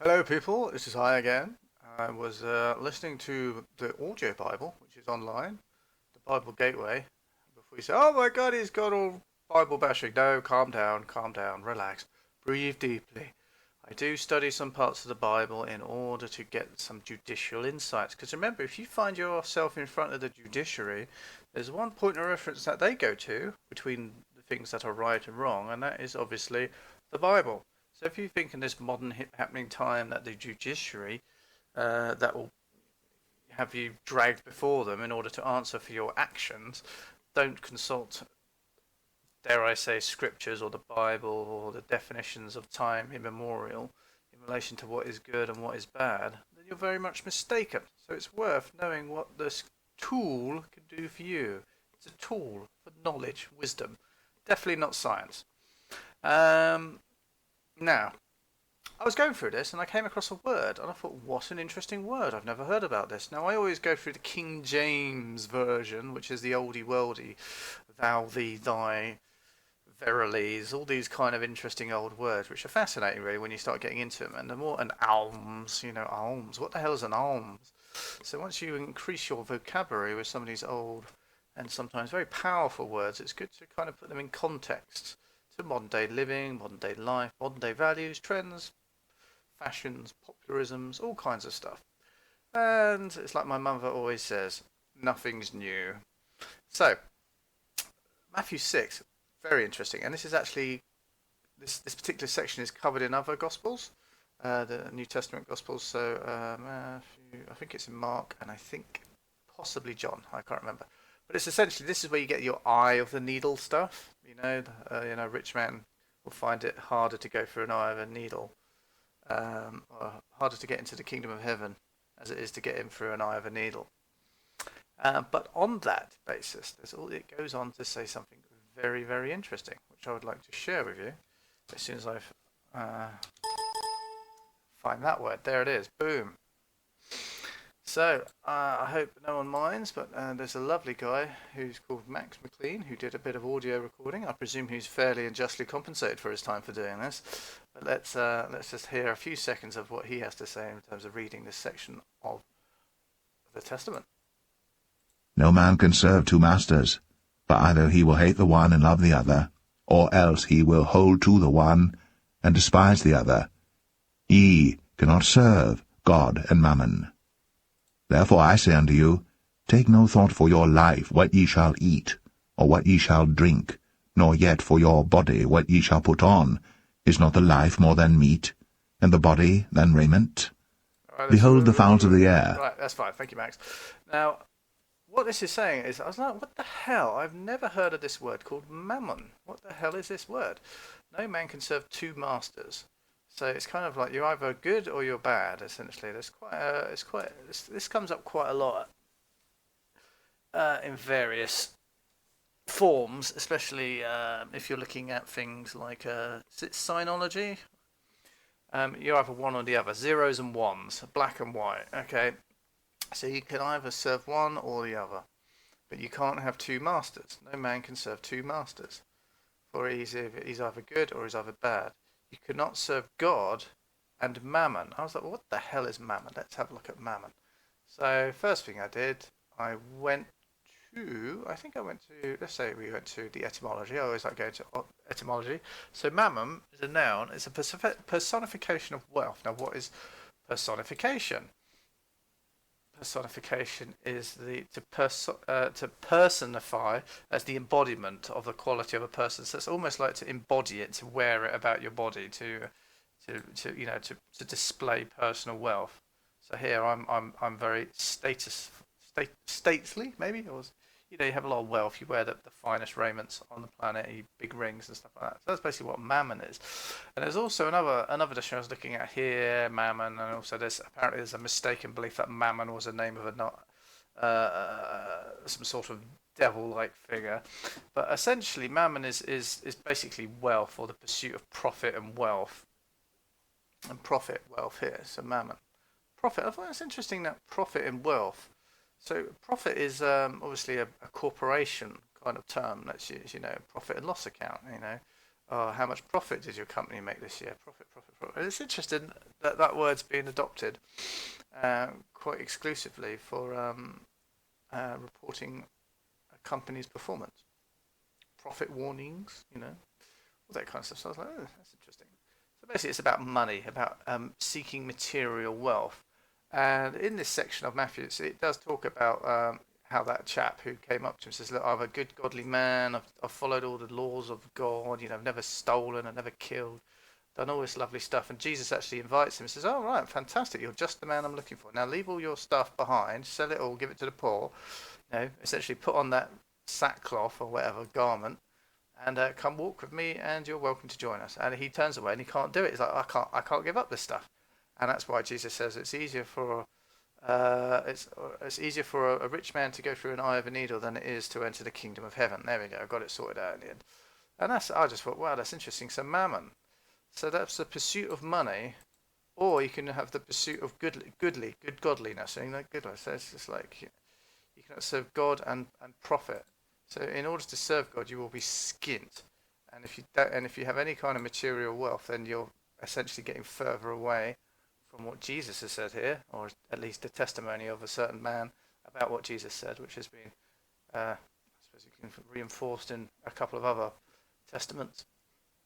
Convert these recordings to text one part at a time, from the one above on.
Hello, people. This is I again. I was listening to the audio Bible, which is online, the Bible Gateway. Before you say, "Oh my God, he's got all Bible bashing," no, calm down, relax, breathe deeply. I do study some parts of the Bible in order to get some judicial insights. Because remember, if you find yourself in front of the judiciary, there's one point of reference that they go to between the things that are right and wrong, and that is obviously the Bible. So if you think in this modern happening time that the judiciary that will have you dragged before them in order to answer for your actions, don't consult, dare I say, scriptures or the Bible or the definitions of time immemorial in relation to what is good and what is bad, then you're very much mistaken. So it's worth knowing what this tool can do for you. It's a tool for knowledge, wisdom, definitely not science. Now, I was going through this and I came across a word and I thought, what an interesting word. I've never heard about this. Now, I always go through the King James version, which is the oldie worldy, thou, thee, thy, verilies, all these kind of interesting old words, which are fascinating really when you start getting into them. And the more, an alms, alms. What the hell is an alms? So once you increase your vocabulary with some of these old and sometimes very powerful words, it's good to kind of put them in context to modern day living, modern day life, modern day values, trends, fashions, popularisms, all kinds of stuff. And it's like my mother always says, nothing's new. So, Matthew 6, very interesting. And this is actually, this particular section is covered in other Gospels, the New Testament Gospels. So, Matthew, I think it's in Mark, and I think possibly John. I can't remember. But it's essentially, this is where you get your eye of the needle stuff. Rich man will find it harder to go through an eye of a needle, or harder to get into the kingdom of heaven as it is to get in through an eye of a needle. But on that basis, it goes on to say something very, very interesting, which I would like to share with you as soon as I find that word. There it is. Boom. So, I hope no one minds, but there's a lovely guy who's called Max McLean who did a bit of audio recording. I presume he's fairly and justly compensated for his time for doing this. But let's just hear a few seconds of what he has to say in terms of reading this section of the Testament. No man can serve two masters, for either he will hate the one and love the other, or else he will hold to the one and despise the other. Ye cannot serve God and mammon. Therefore I say unto you, take no thought for your life, what ye shall eat, or what ye shall drink, nor yet for your body, what ye shall put on. Is not the life more than meat, and the body than raiment? Right, Behold the fowls of the air. Right, that's fine. Thank you, Max. Now, what this is saying is, I was like, what the hell? I've never heard of this word called mammon. What the hell is this word? No man can serve two masters. So it's kind of like you're either good or you're bad. Essentially, this comes up quite a lot in various forms, especially if you're looking at things like is it sinology? You're either one or the other, zeros and ones, black and white. Okay, so you can either serve one or the other, but you can't have two masters. No man can serve two masters, for he's either good or he's either bad. You cannot serve God and mammon. I was like, well, what the hell is mammon? Let's have a look at mammon. So first thing I did, I went to, let's say we went to the etymology. I always like going to etymology. So mammon is a noun. It's a personification of wealth. Now, what is personification? Personification is to personify as the embodiment of the quality of a person. So it's almost like to embody it, to wear it about your body, to display personal wealth. So here I'm very stately maybe, or you have a lot of wealth. You wear the finest raiments on the planet, you big rings and stuff like that. So that's basically what mammon is. And there's also another edition I was looking at here, mammon, and also apparently there's a mistaken belief that mammon was a name of some sort of devil-like figure. But essentially, mammon is basically wealth, or the pursuit of profit and wealth. And wealth here, so mammon. Profit. I thought it's interesting that profit and wealth. So profit is obviously a corporation kind of term. That's profit and loss account. how much profit did your company make this year? Profit, profit, profit. And it's interesting that that word's being adopted quite exclusively for reporting a company's performance. Profit warnings, all that kind of stuff. So I was like, oh, that's interesting. So basically, it's about money, about seeking material wealth. And in this section of Matthew, it does talk about how that chap who came up to him says, look, I'm a good godly man, I've followed all the laws of God, I've never stolen, I've never killed, done all this lovely stuff. And Jesus actually invites him and says, oh, right, fantastic, you're just the man I'm looking for. Now leave all your stuff behind, sell it all, give it to the poor, essentially put on that sackcloth or whatever garment, and come walk with me, and you're welcome to join us. And he turns away and he can't do it. He's like, I can't give up this stuff. And that's why Jesus says it's easier for it's easier for a rich man to go through an eye of a needle than it is to enter the kingdom of heaven. There we go. I got it sorted out in the end. And I just thought, wow, that's interesting. So mammon. So that's the pursuit of money, or you can have the pursuit of good godliness. So it's just like you can serve God and profit. So in order to serve God, you will be skint. And if you have any kind of material wealth, then you're essentially getting further away from what Jesus has said here, or at least the testimony of a certain man about what Jesus said, which has been, I suppose, reinforced in a couple of other testaments.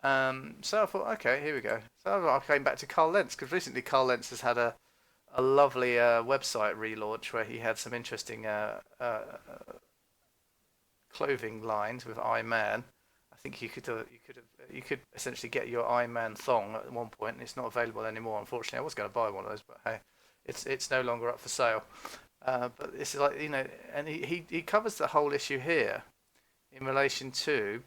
So I thought, okay, here we go. So I came back to Karl Lentz, because recently Karl Lentz has had a lovely website relaunch where he had some interesting clothing lines with I Man. I think you could essentially get your I Man thong at one point, and it's not available anymore. Unfortunately, I was going to buy one of those, but hey, it's no longer up for sale. But it's like and he covers the whole issue here in relation to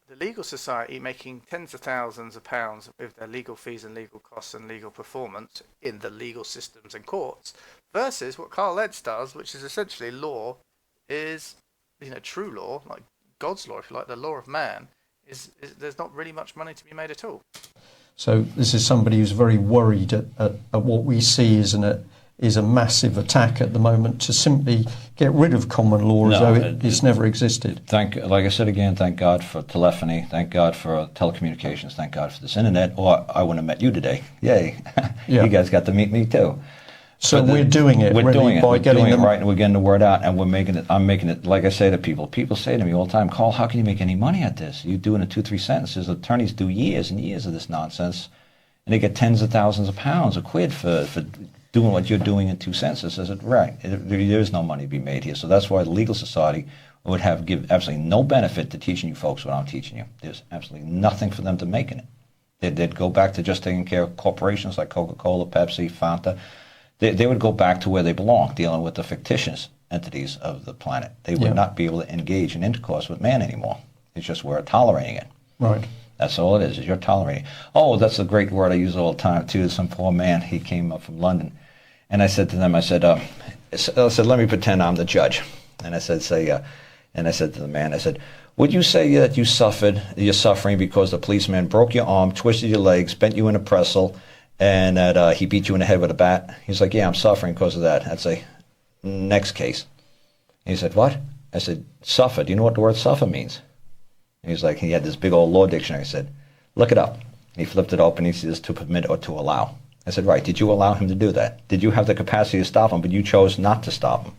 the legal society making tens of thousands of pounds with their legal fees and legal costs and legal performance in the legal systems and courts, versus what Karl Lentz does, which is essentially law is true law, like God's law, if you like, the law of man, is there's not really much money to be made at all. So this is somebody who's very worried at what we see is a massive attack at the moment to simply get rid of common law as though it's never existed. Like I said again, thank God for telephony, thank God for telecommunications, thank God for this internet, or I wouldn't have met you today. Yay. Yeah. You guys got to meet me too. So we're doing it by getting them right, and we're getting the word out, and we're making it. I'm making it. Like I say to people, people say to me all the time, "Carl, how can you make any money at this? You do it in 2-3 sentences. Attorneys do years and years of this nonsense, and they get tens of thousands of pounds or quid for doing what you're doing in 2 sentences." I said, right, there is no money to be made here. So that's why the legal society would give absolutely no benefit to teaching you folks what I'm teaching you. There's absolutely nothing for them to make in it. They'd go back to just taking care of corporations like Coca-Cola, Pepsi, Fanta. They would go back to where they belong, dealing with the fictitious entities of the planet. They would not be able to engage in intercourse with man anymore. It's just we're tolerating it. Right. That's all it is you're tolerating. Oh, that's a great word I use all the time, too. Some poor man, he came up from London. And I said to them, I said, let me pretend I'm the judge. And I said, and I said to the man, I said, would you say that you're suffering because the policeman broke your arm, twisted your legs, bent you in a pretzel, and that he beat you in the head with a bat? He's like, yeah, I'm suffering because of that. I'd say, next case. He said, what? I said, suffer. Do you know what the word suffer means? He's like, he had this big old law dictionary. I said, look it up. He flipped it open. He says, to permit or to allow. I said, right, did you allow him to do that? Did you have the capacity to stop him, but you chose not to stop him?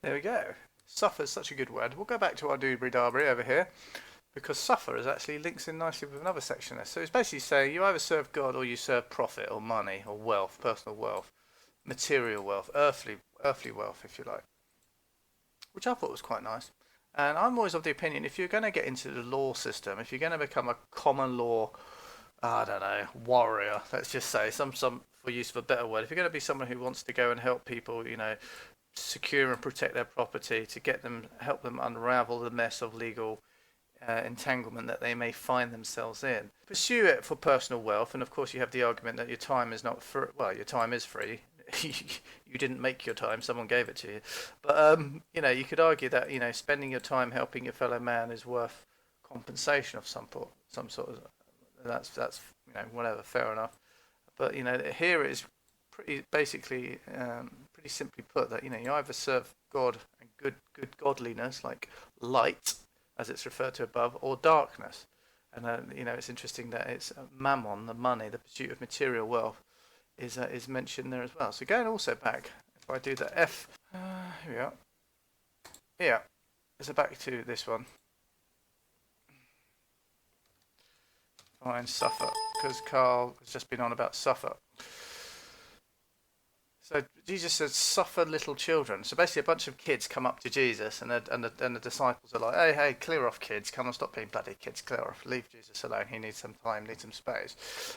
There we go. Suffer is such a good word. We'll go back to our doobry-dabry over here, because suffer is actually links in nicely with another section there. So it's basically saying you either serve God or you serve profit or money or wealth, personal wealth, material wealth, earthly wealth, if you like, which I thought was quite nice. And I'm always of the opinion, if you're going to get into the law system, if you're going to become a common law, I don't know, warrior, let's just say, some for use of a better word, if you're going to be someone who wants to go and help people, secure and protect their property, to help them unravel the mess of legal entanglement that they may find themselves in, pursue it for personal wealth. And of course you have the argument that your time is not free. Well, your time is free. You didn't make your time, someone gave it to you. But you could argue that spending your time helping your fellow man is worth compensation of some sort of. That's whatever, fair enough. But here it is pretty basically pretty simply put that you either serve God and good godliness, like light as it's referred to above, or darkness. And it's interesting that it's mammon, the money, the pursuit of material wealth, is mentioned there as well. So going also back, if I do the F, here we are. Yeah, so back to this one. Find suffer, because Karl has just been on about suffer. So Jesus says, "Suffer little children." So basically, a bunch of kids come up to Jesus, and the disciples are like, "Hey, clear off, kids! Come on, stop being bloody kids! Clear off! Leave Jesus alone. He needs some time, needs some space."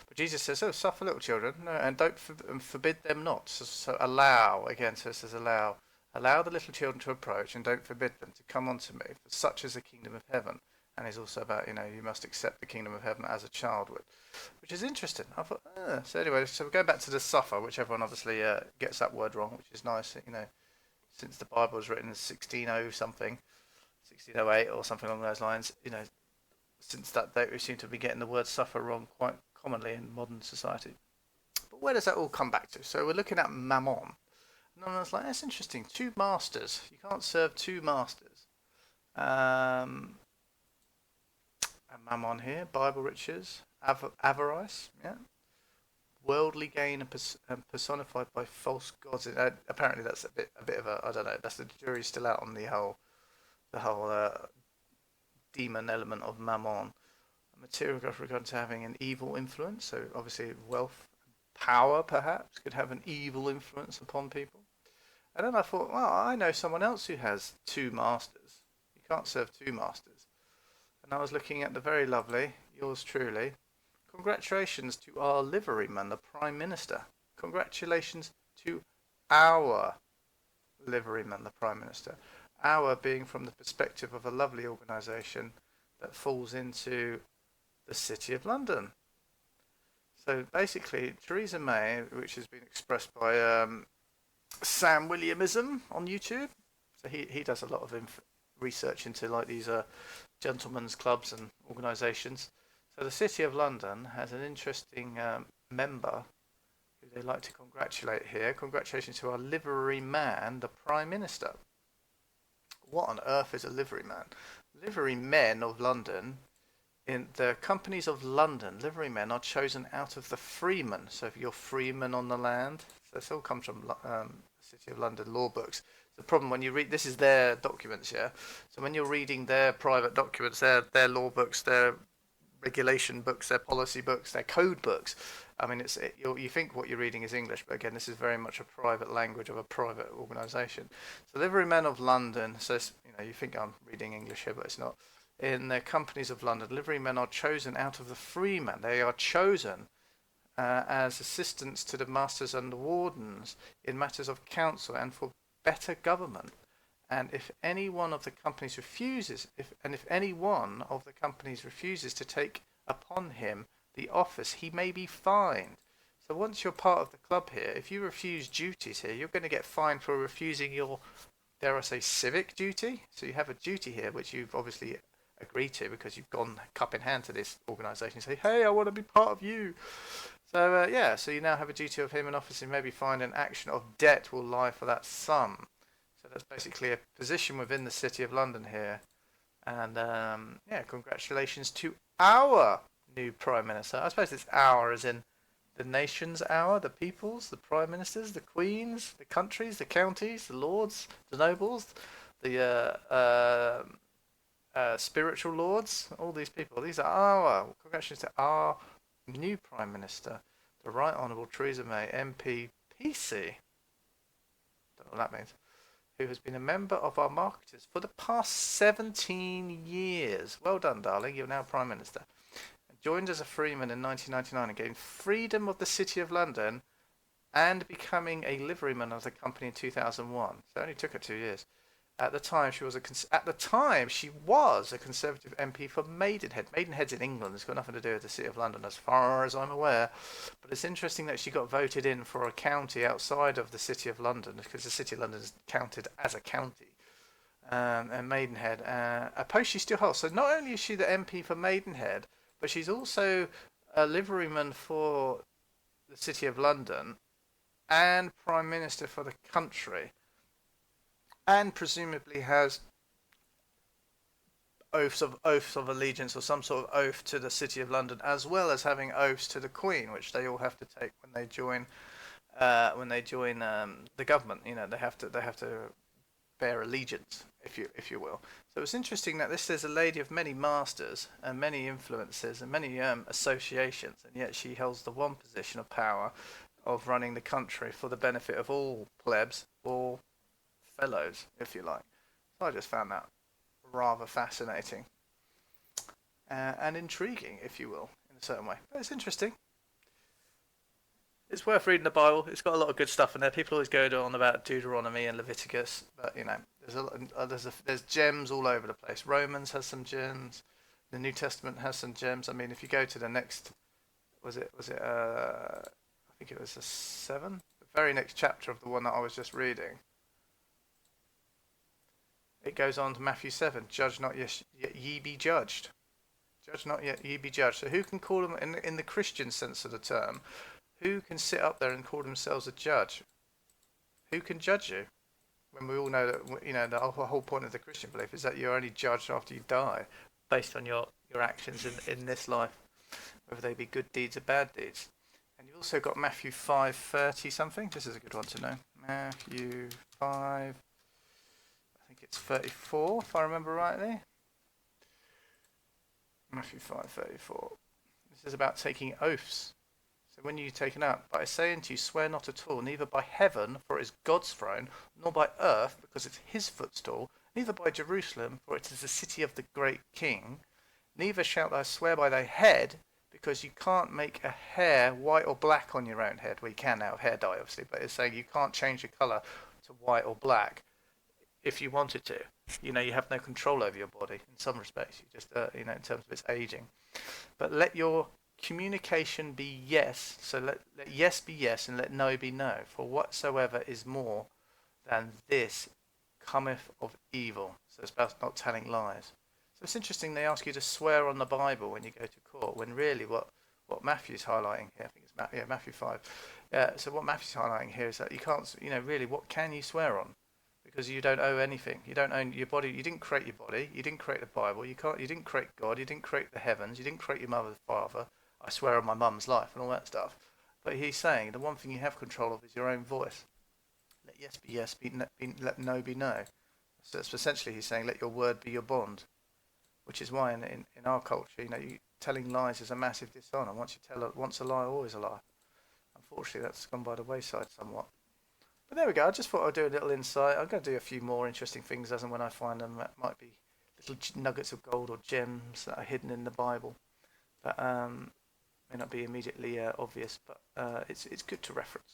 But Jesus says, "Oh, suffer little children, no, and don't forbid them not." So allow again. So it says, allow the little children to approach, and don't forbid them to come unto me, for such is the kingdom of heaven. And it's also about you must accept the kingdom of heaven as a child would. Which is interesting. I thought, so anyway, so we're going back to the suffer, which everyone obviously gets that word wrong, which is nice, since the Bible was written in 1600 something, 1608 or something along those lines, since that date we seem to be getting the word suffer wrong quite commonly in modern society. But where does that all come back to? So we're looking at mammon. And I was like, that's interesting, 2 masters. You can't serve 2 masters. And mammon here, Bible riches, avarice, yeah, worldly gain and personified by false gods. Apparently, that's a bit of a, I don't know. That's the jury's still out on the whole demon element of mammon. Material with regard to having an evil influence. So obviously, wealth, power, perhaps could have an evil influence upon people. And then I thought, well, I know someone else who has 2 masters. You can't serve 2 masters. And I was looking at the very lovely, yours truly. Congratulations to our liveryman, the Prime Minister. Congratulations to our liveryman, the Prime Minister. Our being from the perspective of a lovely organisation that falls into the City of London. So basically, Teresa May, which has been expressed by Sam Williamism on YouTube. So he does a lot of research into like these gentlemen's clubs and organisations. So the City of London has an interesting member who they like to congratulate here. Congratulations to our liveryman, the Prime Minister. What on earth is a liveryman? Liverymen of London, in the companies of London, liverymen are chosen out of the freemen. So if you're freeman on the land, so this all comes from City of London law books. The problem when you read, this is their documents, yeah. So when you're reading their private documents, their law books, their regulation books, their policy books, their code books. I mean, you think what you're reading is English, but again, this is very much a private language of a private organisation. So liverymen of London. So you think I'm reading English here, but it's not. In the companies of London, liverymen are chosen out of the freemen. They are chosen as assistants to the masters and the wardens in matters of counsel and for better government. And if any one of the companies refuses, if any one of the companies refuses to take upon him the office, he may be fined. So once you're part of the club here, if you refuse duties here, you're going to get fined for refusing your, dare I say, civic duty. So you have a duty here which you've obviously agreed to because you've gone cup in hand to this organisation and say, hey, I want to be part of you. So so you now have a duty of him in office and may be fined, and action of debt will lie for that sum. So that's basically a position within the City of London here. And congratulations to our new Prime Minister. I suppose it's our as in the nation's our, the people's, the Prime Ministers, the Queens, the countries, the counties, the lords, the nobles, the spiritual lords, all these people. These are our. Congratulations to our new Prime Minister, the Right Honourable Teresa May, MP, PC. Don't know what that means. Who has been a member of our marketers for the past 17 years. Well done, darling. You're now Prime Minister. Joined as a freeman in 1999 and gained freedom of the City of London and becoming a liveryman of the company in 2001. So it only took her 2 years. At the time, she was a Conservative MP for Maidenhead. Maidenhead's in England. It's got nothing to do with the City of London, as far as I'm aware. But it's interesting that she got voted in for a county outside of the City of London, because the City of London is counted as a county. And Maidenhead, a post she still holds. So not only is she the MP for Maidenhead, but she's also a liveryman for the City of London and Prime Minister for the country. And presumably has oaths of allegiance or some sort of oath to the City of London, as well as having oaths to the Queen, which they all have to take when they join the government. They have to bear allegiance, if you will. So it's interesting that this is a lady of many masters and many influences and many associations, and yet she holds the one position of power of running the country for the benefit of all plebs or fellows, if you like. So I just found that rather fascinating and intriguing, if you will, in a certain way. But it's interesting. It's worth reading the Bible. It's got a lot of good stuff in there. People always go on about Deuteronomy and Leviticus, but there's gems all over the place. Romans has some gems. The New Testament has some gems. I mean, if you go to the next, I think it was the 7, the very next chapter of the one that I was just reading. It goes on to Matthew 7. Judge not, yet ye be judged. Judge not, yet ye be judged. So who can call them in the Christian sense of the term? Who can sit up there and call themselves a judge? Who can judge you? When we all know that, the whole point of the Christian belief is that you're only judged after you die, based on your actions in this life, whether they be good deeds or bad deeds. And you've also got Matthew 5:30 something. This is a good one to know. Matthew 5, I think it's 34, if I remember rightly. Matthew 5:34. This is about taking oaths. So when you take an oath, but I say unto you, swear not at all, neither by heaven, for it is God's throne, nor by earth, because it's his footstool, neither by Jerusalem, for it is the city of the great king, neither shalt thou swear by thy head, because you can't make a hair white or black on your own head. Well, you can now, hair dye obviously, but it's saying you can't change the colour to white or black if you wanted to. You have no control over your body in some respects. You just, in terms of its aging. But let your communication be yes, so let yes be yes and let no be no, for whatsoever is more than this cometh of evil. So it's about not telling lies. So it's interesting they ask you to swear on the Bible when you go to court, when really what Matthew's highlighting here, I think it's Matthew 5. So what Matthew's highlighting here is that you can't, really, what can you swear on? Because you don't owe anything. You don't own your body. You didn't create your body. You didn't create the Bible. You didn't create God. You didn't create the heavens. You didn't create your mother, father. I swear on my mum's life and all that stuff. But he's saying the one thing you have control of is your own voice. Let yes be yes, let no be no. So it's essentially he's saying let your word be your bond, which is why in our culture, telling lies is a massive dishonour. Once a lie, always a lie. Unfortunately, that's gone by the wayside somewhat. But there we go. I just thought I'd do a little insight. I'm going to do a few more interesting things as and when I find them. That might be little nuggets of gold or gems that are hidden in the Bible. But may not be immediately obvious, but it's good to reference.